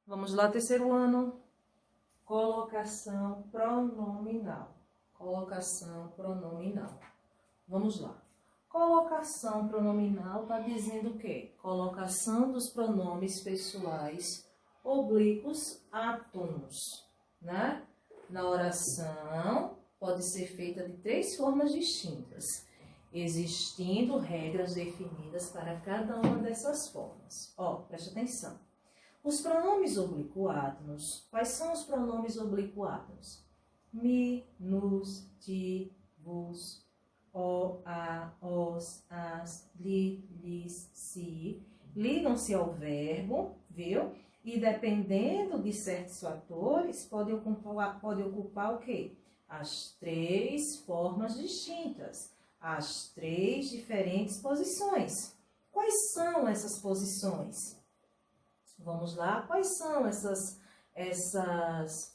Vamos lá, terceiro ano. Colocação pronominal. Colocação pronominal. Vamos lá. Colocação pronominal está dizendo o quê? Colocação dos pronomes pessoais oblíquos átonos, né? Na oração pode ser feita de 3 formas distintas, existindo regras definidas para cada uma dessas formas. Ó, preste atenção. Os pronomes oblíquo-átonos, quais são os pronomes oblíquo-átonos? Mi, nos, ti, vos, o, a, os, as, li, lis, si. Ligam-se ao verbo, viu? E dependendo de certos fatores, pode ocupar o quê? As 3 formas distintas, as 3 diferentes posições. Quais são essas posições? Vamos lá, quais são essas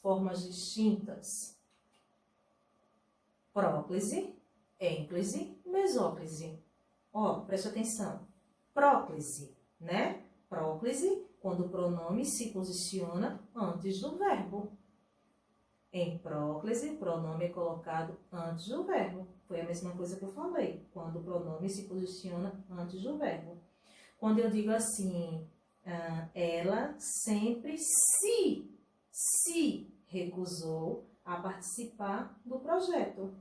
formas distintas? Próclise, ênclise, mesóclise. Ó, preste atenção. Próclise, né? Próclise, quando o pronome se posiciona antes do verbo. Em próclise, o pronome é colocado antes do verbo. Foi a mesma coisa que eu falei, quando o pronome se posiciona antes do verbo. Quando eu digo assim, ela sempre se recusou a participar do projeto.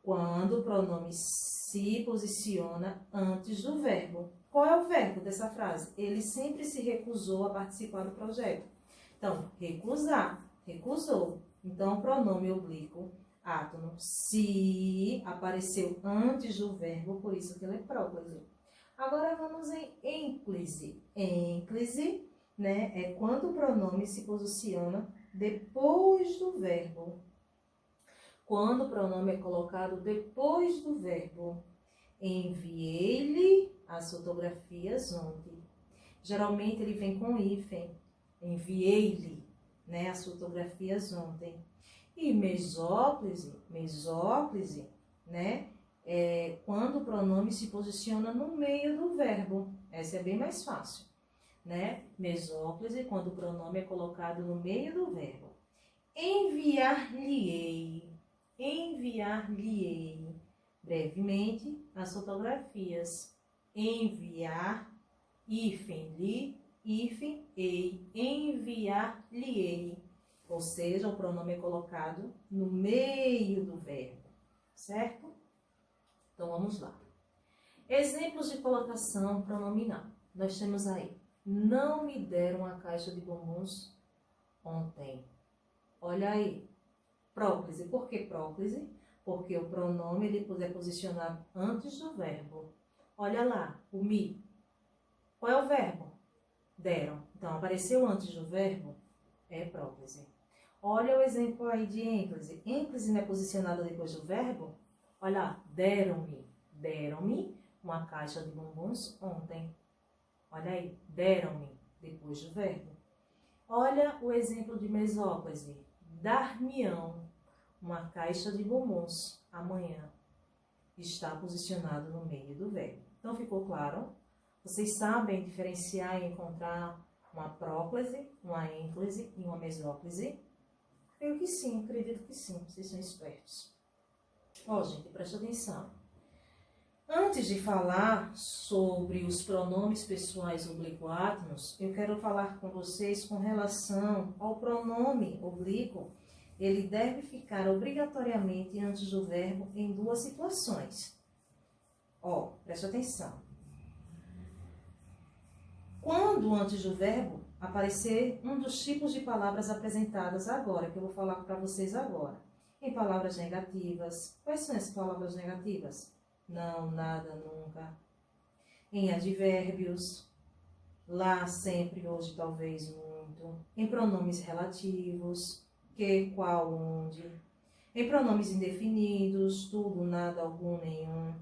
Quando o pronome se posiciona antes do verbo. Qual é o verbo dessa frase? Ele sempre se recusou a participar do projeto. Então, recusar, recusou. Então, o pronome oblíquo átono se apareceu antes do verbo, por isso que ele é próclise. Agora vamos em ênclise. Ênclise, né, é quando o pronome se posiciona depois do verbo. Quando o pronome é colocado depois do verbo. Enviei-lhe as fotografias ontem. Geralmente ele vem com hífen. Enviei-lhe, né, as fotografias ontem. E mesóclise, né, é quando o pronome se posiciona no meio do verbo. Essa é bem mais fácil, né? Mesóclise, quando o pronome é colocado no meio do verbo. Enviar-lhe-ei, enviar-lhe-ei, brevemente, as fotografias. Enviar, hífen, li, hífen, ei, enviar-lhe-ei. Ou seja, o pronome é colocado no meio do verbo, certo? Então, vamos lá. Exemplos de colocação pronominal. Nós temos aí, não me deram a caixa de bombons ontem. Olha aí, próclise. Por que próclise? Porque o pronome ele é posicionado antes do verbo. Olha lá, o me. Qual é o verbo? Deram. Então, apareceu antes do verbo, é próclise. Olha o exemplo aí de ênclise. Ênclise não é posicionada depois do verbo? Olha lá, deram-me uma caixa de bombons ontem. Olha aí, deram-me depois do verbo. Olha o exemplo de mesóclise. Dar-me-ão uma caixa de bombons amanhã. Está posicionado no meio do verbo. Então, ficou claro? Vocês sabem diferenciar e encontrar uma próclise, uma ênclise e uma mesóclise? Creio que sim, acredito que sim. Vocês são espertos. Ó, gente, presta atenção. Antes de falar sobre os pronomes pessoais oblíquo-átonos, eu quero falar com vocês com relação ao pronome oblíquo. Ele deve ficar obrigatoriamente antes do verbo em 2 situações. Ó, presta atenção. Quando antes do verbo aparecer um dos tipos de palavras apresentadas agora, que eu vou falar para vocês agora. Em palavras negativas, quais são as palavras negativas? Não, nada, nunca. Em advérbios, lá, sempre, hoje, talvez, muito. Em pronomes relativos, que, qual, onde. Em pronomes indefinidos, tudo, nada, algum, nenhum.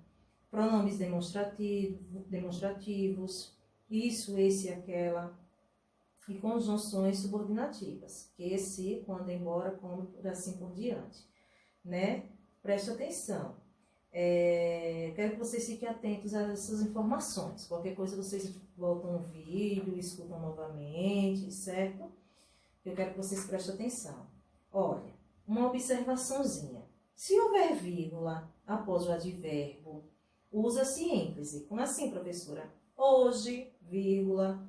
Pronomes demonstrativos, isso, esse, aquela. E conjunções subordinativas, que, se, quando, embora, como, assim por diante, né? Preste atenção. Quero que vocês fiquem atentos a essas informações. Qualquer coisa vocês voltam no vídeo, escutam novamente, certo? Eu quero que vocês prestem atenção. Olha, uma observaçãozinha. Se houver vírgula após o advérbio, usa-se ênclise. Como assim, professora? Hoje, vírgula,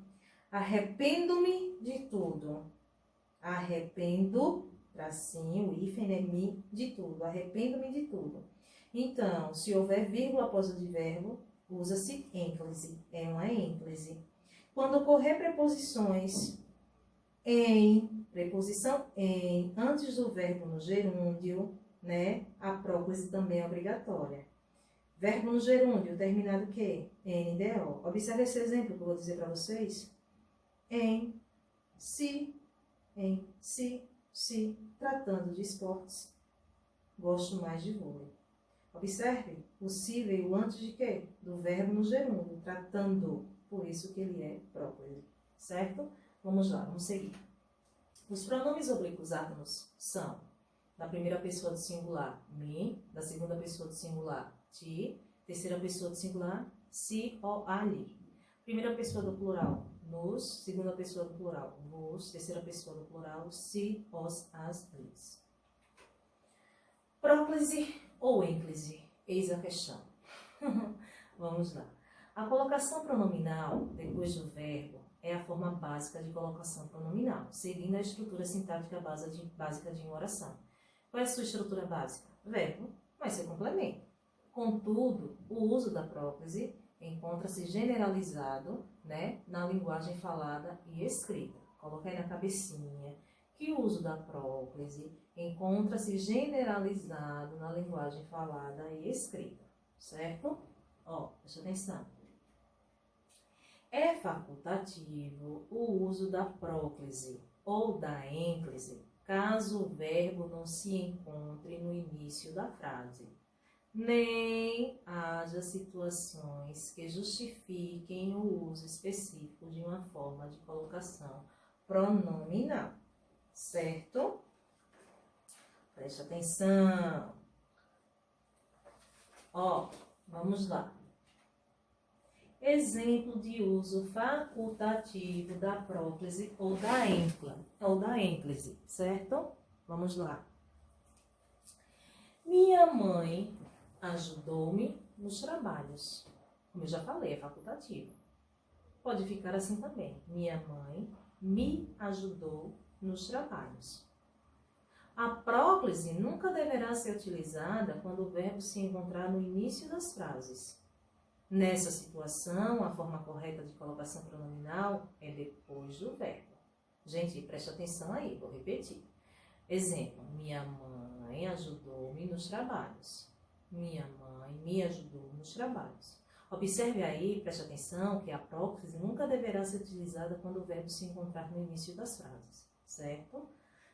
arrependo-me de tudo. Arrependo, tracinho, hífen é me, de tudo. Arrependo-me de tudo. Então, se houver vírgula após o advérbio, usa-se ênclise. É uma ênclise. Quando ocorrer preposições preposição em, antes do verbo no gerúndio, né? A próclise também é obrigatória. Verbo no gerúndio, terminado o quê? NDO. Observe esse exemplo que eu vou dizer para vocês. Em, se, tratando de esportes, gosto mais de vôlei. Observe, o se veio antes de quê? Do verbo no gerúndio, tratando, por isso que ele é próclise, certo? Vamos lá, vamos seguir. Os pronomes oblíquos átonos são da primeira pessoa do singular, me, da segunda pessoa do singular, ti, terceira pessoa do singular, si, o, a, li. Primeira pessoa do plural, nos, segunda pessoa do plural, vos, terceira pessoa do plural, si, os, as, lis. Próclise ou ênclise? Eis a questão. Vamos lá. A colocação pronominal, depois do verbo, é a forma básica de colocação pronominal, seguindo a estrutura sintática básica de uma oração. Qual é a sua estrutura básica? Verbo, mais seu complemento. Contudo, o uso da próclise encontra-se generalizado, né, na linguagem falada e escrita. Coloca aí na cabecinha que o uso da próclise encontra-se generalizado na linguagem falada e escrita, certo? Ó, presta atenção. É facultativo o uso da próclise ou da ênclise, caso o verbo não se encontre no início da frase, nem haja situações que justifiquem o uso específico de uma forma de colocação pronominal, certo? Preste atenção. Ó, vamos lá. Exemplo de uso facultativo da próclise ou da ênclise, certo? Vamos lá. Minha mãe ajudou-me nos trabalhos. Como eu já falei, é facultativo. Pode ficar assim também. Minha mãe me ajudou nos trabalhos. A próclise nunca deverá ser utilizada quando o verbo se encontrar no início das frases. Nessa situação, a forma correta de colocação pronominal é depois do verbo. Gente, preste atenção aí, vou repetir. Exemplo, minha mãe ajudou-me nos trabalhos. Minha mãe me ajudou nos trabalhos. Observe aí, preste atenção, que a próclise nunca deverá ser utilizada quando o verbo se encontrar no início das frases, certo?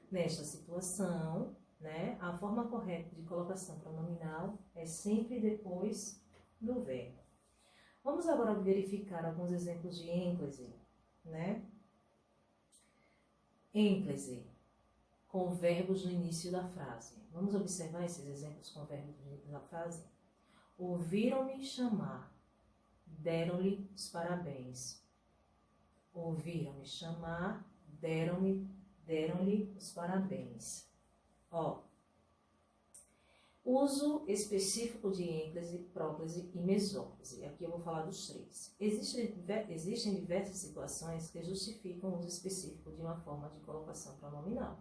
Nesta situação, né, a forma correta de colocação pronominal é sempre depois do verbo. Vamos agora verificar alguns exemplos de ênclise, né? Ênclise, com verbos no início da frase. Vamos observar esses exemplos com verbos no início da frase? Ouviram-me chamar, deram-lhe os parabéns. Ouviram-me chamar, deram-lhe os parabéns. Ó, uso específico de ênclise, próclise e mesóclise. Aqui eu vou falar dos três. Existem diversas situações que justificam o uso específico de uma forma de colocação pronominal.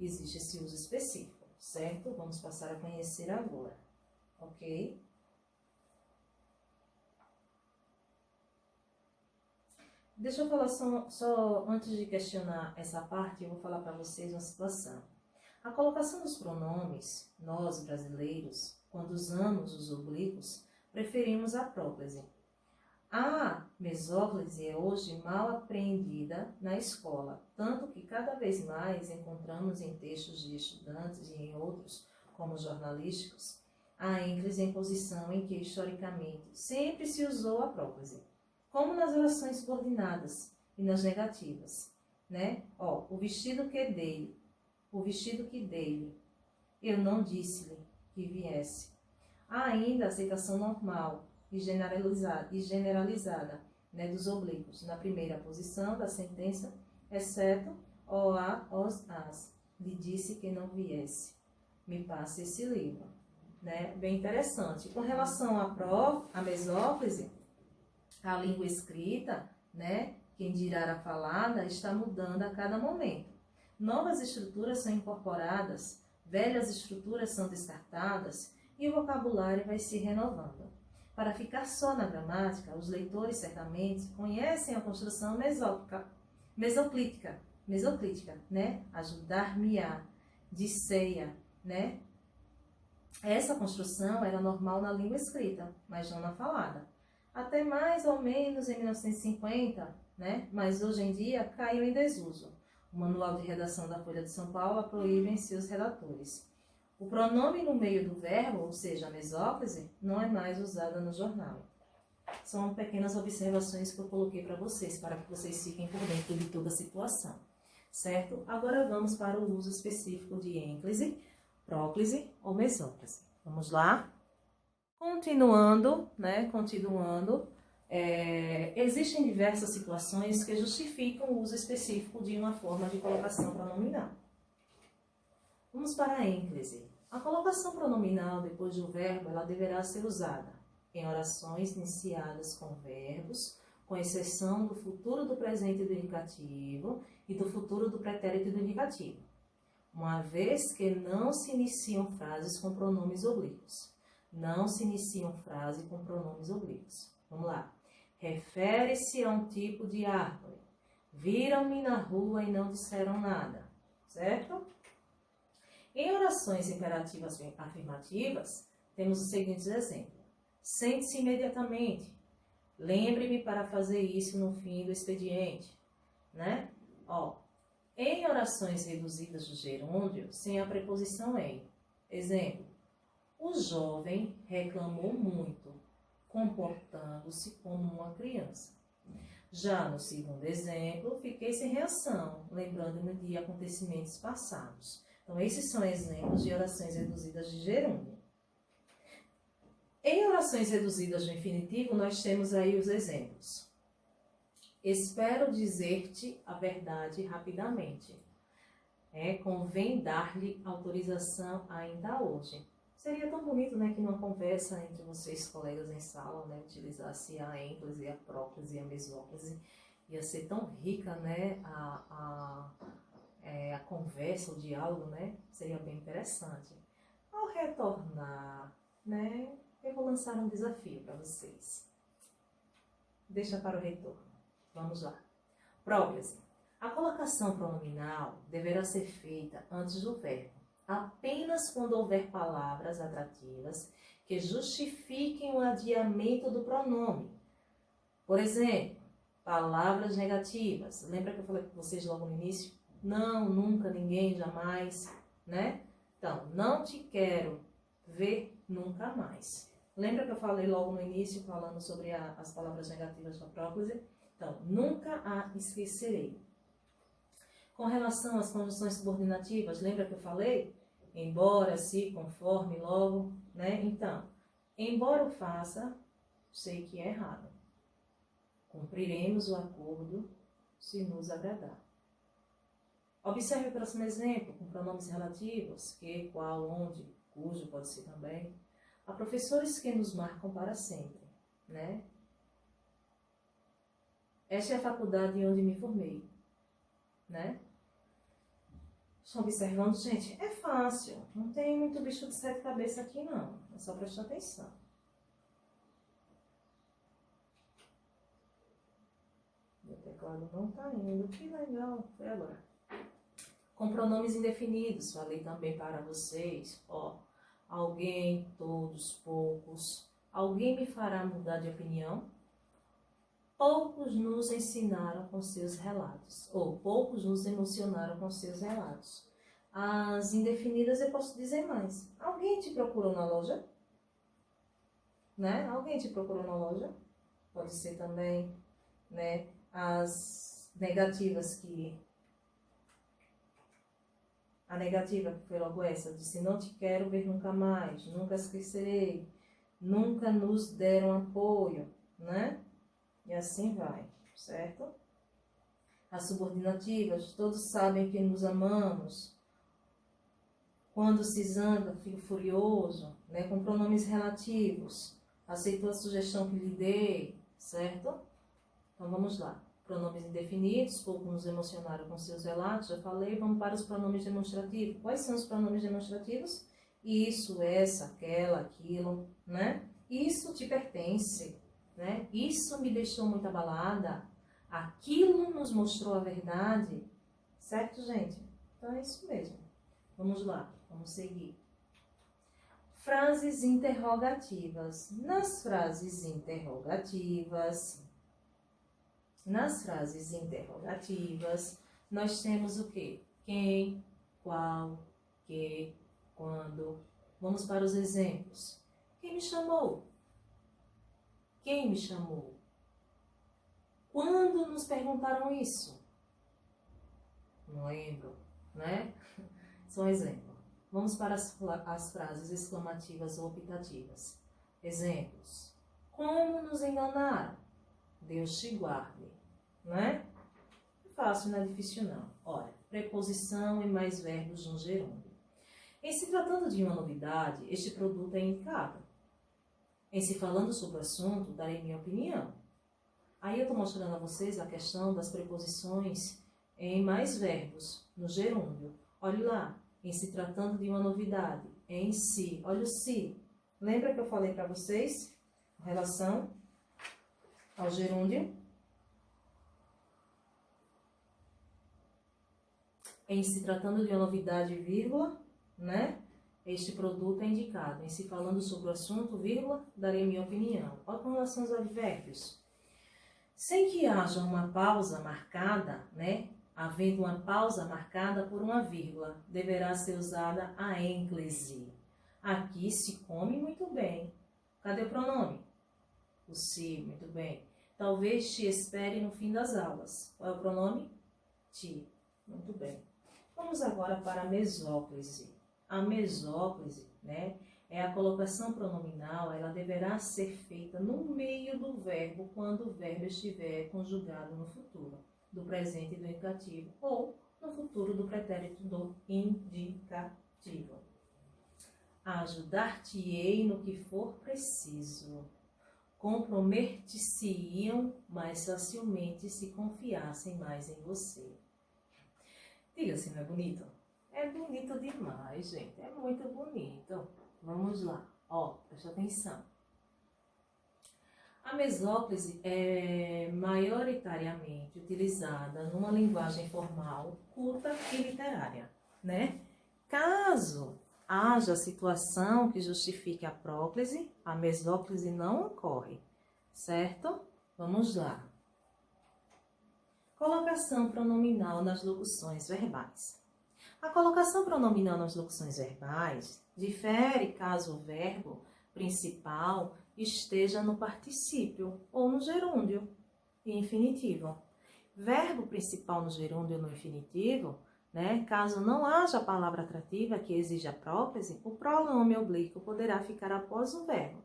Existe esse uso específico, certo? Vamos passar a conhecer agora, ok? Deixa eu falar só antes de questionar essa parte, eu vou falar para vocês uma situação. A colocação dos pronomes, nós brasileiros, quando usamos os oblíquos, preferimos a próclise. A mesóclise é hoje mal apreendida na escola, tanto que cada vez mais encontramos em textos de estudantes e em outros, como jornalísticos, a ênclise em posição em que, historicamente, sempre se usou a próclise, como nas orações subordinadas e nas negativas, né? Ó, o vestido que dei-lhe, eu não disse-lhe que viesse. Há ainda a aceitação normal e generalizada, né, dos oblíquos, na primeira posição da sentença, exceto ó, a, os, as. Lhe disse que não viesse. Me passe esse livro. Né? Bem interessante. Com relação à mesóclise, a língua escrita, né, quem dirá a falada, está mudando a cada momento. Novas estruturas são incorporadas, velhas estruturas são descartadas e o vocabulário vai se renovando. Para ficar só na gramática, os leitores certamente conhecem a construção mesoclítica, né? Ajudar-me-á, de ceia, né? Essa construção era normal na língua escrita, mas não na falada. Até mais ou menos em 1950, né? Mas hoje em dia caiu em desuso. O Manual de Redação da Folha de São Paulo a proíbe em seus redatores. O pronome no meio do verbo, ou seja, a mesóclise, não é mais usada no jornal. São pequenas observações que eu coloquei para vocês fiquem por dentro de toda a situação. Certo? Agora vamos para o uso específico de ênclise, próclise ou mesóclise. Vamos lá? Continuando, né? Existem diversas situações que justificam o uso específico de uma forma de colocação pronominal. Vamos para a ênclise. A colocação pronominal depois do verbo, ela deverá ser usada em orações iniciadas com verbos, com exceção do futuro do presente do indicativo e do futuro do pretérito do indicativo, uma vez que não se iniciam frases com pronomes oblíquos. Não se iniciam frase com pronomes oblíquos. Vamos lá. Refere-se a um tipo de árvore. Viram-me na rua e não disseram nada. Certo? Em orações imperativas afirmativas, temos os seguintes exemplos. Sente-se imediatamente. Lembre-me para fazer isso no fim do expediente. Né? Ó, em orações reduzidas do gerúndio, sem a preposição em. Exemplo. O jovem reclamou muito, comportando-se como uma criança. Já no segundo exemplo, fiquei sem reação, lembrando-me de acontecimentos passados. Então, esses são exemplos de orações reduzidas de gerúndio. Em orações reduzidas do infinitivo, nós temos aí os exemplos. Espero dizer-te a verdade rapidamente. Convém dar-lhe autorização ainda hoje. Seria tão bonito, né, que numa conversa entre vocês, colegas em sala, né, utilizasse a ênclise, a próclise e a mesóclise. Ia ser tão rica, né, a conversa, o diálogo, né, seria bem interessante. Ao retornar, né, eu vou lançar um desafio para vocês. Deixa para o retorno. Vamos lá. Próclise. A colocação pronominal deverá ser feita antes do verbo, apenas quando houver palavras atrativas que justifiquem o adiamento do pronome. Por exemplo, palavras negativas. Lembra que eu falei com vocês logo no início? Não, nunca, ninguém, jamais, né? Então, não te quero ver nunca mais. Lembra que eu falei logo no início, falando sobre as palavras negativas da próclise? Então, nunca a esquecerei. Com relação às conjunções subordinativas, lembra que eu falei? Embora, se, conforme, logo, né? Então, embora eu faça, sei que é errado. Cumpriremos o acordo se nos agradar. Observe o próximo exemplo, com pronomes relativos, que, qual, onde, cujo, pode ser também. Há professores que nos marcam para sempre, né? Esta é a faculdade onde me formei, né? Estão observando, gente? É fácil. Não tem muito bicho de sete cabeças aqui, não. É só prestar atenção. Meu teclado não está indo. Que legal. Foi agora. Com pronomes indefinidos. Falei também para vocês. Ó, alguém, todos, poucos. Alguém me fará mudar de opinião? Poucos nos ensinaram com seus relatos, ou poucos nos emocionaram com seus relatos. As indefinidas eu posso dizer mais. Alguém te procurou na loja? Né? Alguém te procurou na loja? Pode ser também, né? As negativas que... A negativa que foi logo essa, disse não te quero ver nunca mais, nunca esquecerei, nunca nos deram apoio, né? E assim vai, certo? As subordinativas, todos sabem que nos amamos. Quando se zanga, fico furioso, né? Com pronomes relativos. Aceitou a sugestão que lhe dei, certo? Então vamos lá. Pronomes indefinidos, pouco nos emocionaram com seus relatos, já falei. Vamos para os pronomes demonstrativos. Quais são os pronomes demonstrativos? Isso, essa, aquela, aquilo, né? Isso te pertence, né? Isso me deixou muito abalada. Aquilo nos mostrou a verdade. Certo, gente? Então é isso mesmo. Vamos lá, vamos seguir. Frases interrogativas. Nas frases interrogativas, nós temos o quê? Quem, qual, que, quando. Vamos para os exemplos. Quem me chamou? Quem me chamou? Quando nos perguntaram isso? Não lembro, né? Só um exemplo. Vamos para as frases exclamativas ou optativas. Exemplos. Como nos enganaram? Deus te guarde. Né? É fácil, não é difícil não. Olha, preposição e mais verbos no gerúndio. Em se tratando de uma novidade, este produto é indicado. Em se falando sobre o assunto, darei minha opinião. Aí eu estou mostrando a vocês a questão das preposições em mais verbos no gerúndio. Olha lá, em se tratando de uma novidade, em si. Olha o si. Lembra que eu falei para vocês em relação ao gerúndio? Em se tratando de uma novidade, vírgula, né? Este produto é indicado. Em se falando sobre o assunto, vírgula, darei minha opinião. Olha com relação aos advérbios. Sem que haja uma pausa marcada, né? Havendo uma pausa marcada por uma vírgula, deverá ser usada a ênclise. Aqui se come muito bem. Cadê o pronome? O se, muito bem. Talvez te espere no fim das aulas. Qual é o pronome? Te. Muito bem. Vamos agora para a mesóclise. A mesóclise, né, é a colocação pronominal, ela deverá ser feita no meio do verbo quando o verbo estiver conjugado no futuro, do presente e do indicativo, ou no futuro do pretérito do indicativo. Ajudar-te-ei no que for preciso. Comprometer-se-iam mais facilmente se confiassem mais em você. Diga se não é bonito? É bonito demais, gente. É muito bonito. Vamos lá. Ó, presta atenção. A mesóclise é maioritariamente utilizada numa linguagem formal, culta e literária, né? Caso haja situação que justifique a próclise, a mesóclise não ocorre, certo? Vamos lá. Colocação pronominal nas locuções verbais. A colocação pronominal nas locuções verbais difere caso o verbo principal esteja no particípio ou no gerúndio e infinitivo. Verbo principal no gerúndio ou no infinitivo, né? Caso não haja palavra atrativa que exija a próclise, o pronome oblíquo poderá ficar após o verbo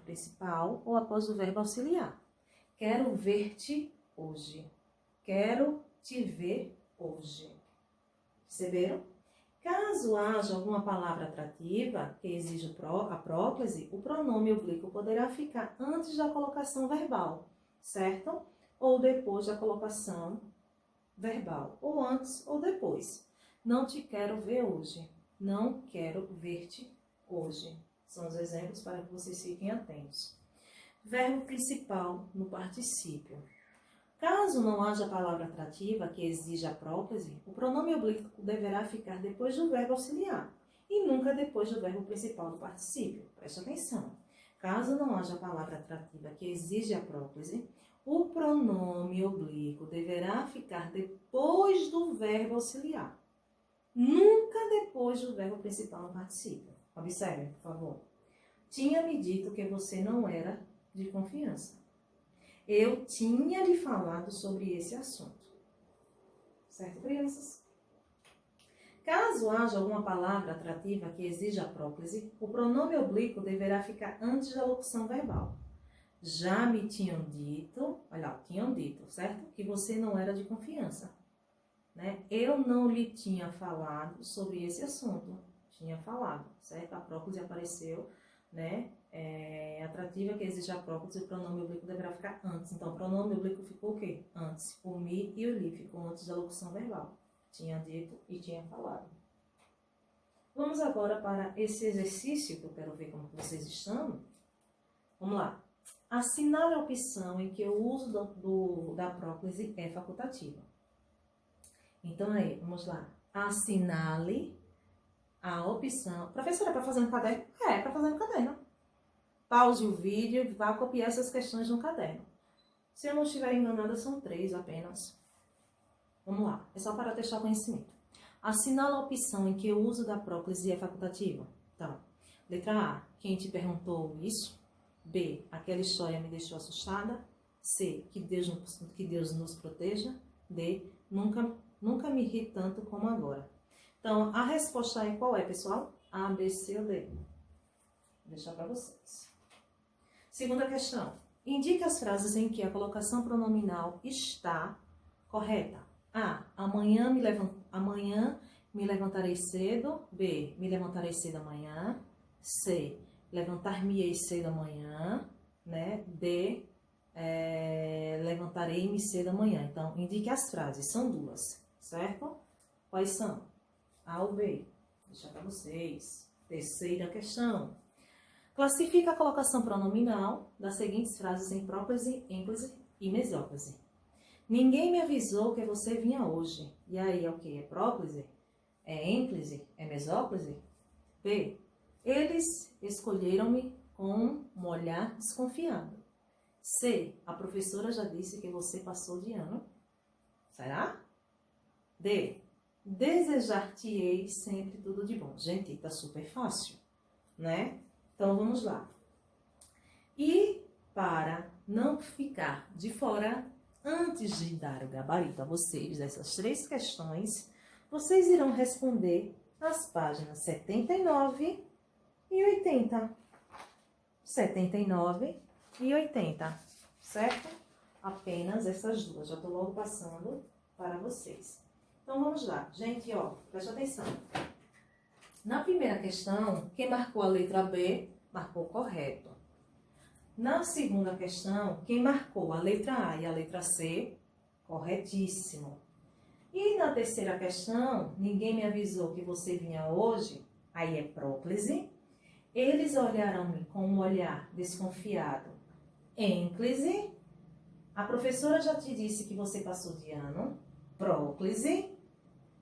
principal ou após o verbo auxiliar. Quero ver-te hoje. Quero te ver hoje. Perceberam? Caso haja alguma palavra atrativa que exija a próclise, o pronome oblíquo poderá ficar antes da colocação verbal, certo? Ou depois da colocação verbal, ou antes ou depois. Não te quero ver hoje. Não quero ver-te hoje. São os exemplos para que vocês fiquem atentos. Verbo principal no particípio. Caso não haja palavra atrativa que exija a próclise, o pronome oblíquo deverá ficar depois do verbo auxiliar e nunca depois do verbo principal do particípio. Preste atenção. Caso não haja palavra atrativa que exija a próclise, o pronome oblíquo deverá ficar depois do verbo auxiliar, nunca depois do verbo principal no particípio. Observe, por favor. Tinha-me dito que você não era de confiança. Eu tinha lhe falado sobre esse assunto. Certo, crianças? Caso haja alguma palavra atrativa que exija a próclise, o pronome oblíquo deverá ficar antes da locução verbal. já me tinham dito, olha lá, tinham dito, certo? Que você não era de confiança, né? Eu não lhe tinha falado sobre esse assunto, tinha falado, certo? A próclise apareceu, né? Atrativa que exige a próclise, o pronome oblíquo deverá ficar antes. Então, o pronome oblíquo ficou o quê? Antes. O me e o li ficou antes da locução verbal. Tinha dito e tinha falado. Vamos agora para esse exercício, que eu quero ver como vocês estão. Vamos lá. Assinale a opção em que o uso da próclise é facultativa. Então, aí, vamos lá. Assinale a opção... Professora, é para fazer no caderno? É para fazer no caderno. Pause o vídeo e vá copiar essas questões no caderno. Se eu não estiver enganada, são 3 apenas. Vamos lá. É só para testar o conhecimento. Assinala a opção em que o uso da próclise é facultativa. Então, letra A. Quem te perguntou isso? B. Aquela história me deixou assustada. C. Que Deus nos proteja. D. Nunca me ri tanto como agora. Então, a resposta aí qual é, pessoal? A, B, C ou D? Vou deixar para vocês. Segunda questão. Indique as frases em que a colocação pronominal está correta. A. Amanhã me levantarei cedo. B. Me levantarei cedo amanhã. C. Levantar-me-ei cedo amanhã. Né? D. Levantarei-me cedo amanhã. Então, indique as frases. São 2, certo? Quais são? A ou B? Vou deixar para vocês. Terceira questão. Classifica a colocação pronominal das seguintes frases em próclise, ênclise e mesóclise. Ninguém me avisou que você vinha hoje. E aí é o que? É próclise? É ênclise? É mesóclise? B. Eles escolheram-me com um olhar desconfiado. C. A professora já disse que você passou de ano. Será? D. Desejar-te-ei sempre tudo de bom. Gente, tá super fácil, né? Então, vamos lá. E para não ficar de fora, antes de dar o gabarito a vocês dessas 3 questões, vocês irão responder nas páginas 79 e 80. 79 e 80, certo? Apenas essas 2. Já estou logo passando para vocês. Então, vamos lá. Gente, ó, preste atenção. Na primeira questão, quem marcou a letra B, marcou correto. Na segunda questão, quem marcou a letra A e a letra C, corretíssimo. E na terceira questão, ninguém me avisou que você vinha hoje, aí é próclise. Eles olharam-me com um olhar desconfiado, ênclise. A professora já te disse que você passou de ano, próclise.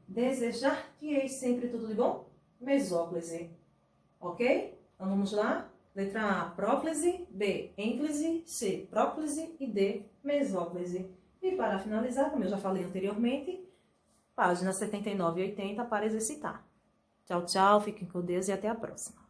Desejar-te-ei sempre tudo de bom, mesóclise. Ok? Então vamos lá. Letra A, próclise. B, ênclise. C, próclise. E D, mesóclise. E para finalizar, como eu já falei anteriormente, páginas 79 e 80 para exercitar. Tchau, tchau. Fiquem com Deus e até a próxima.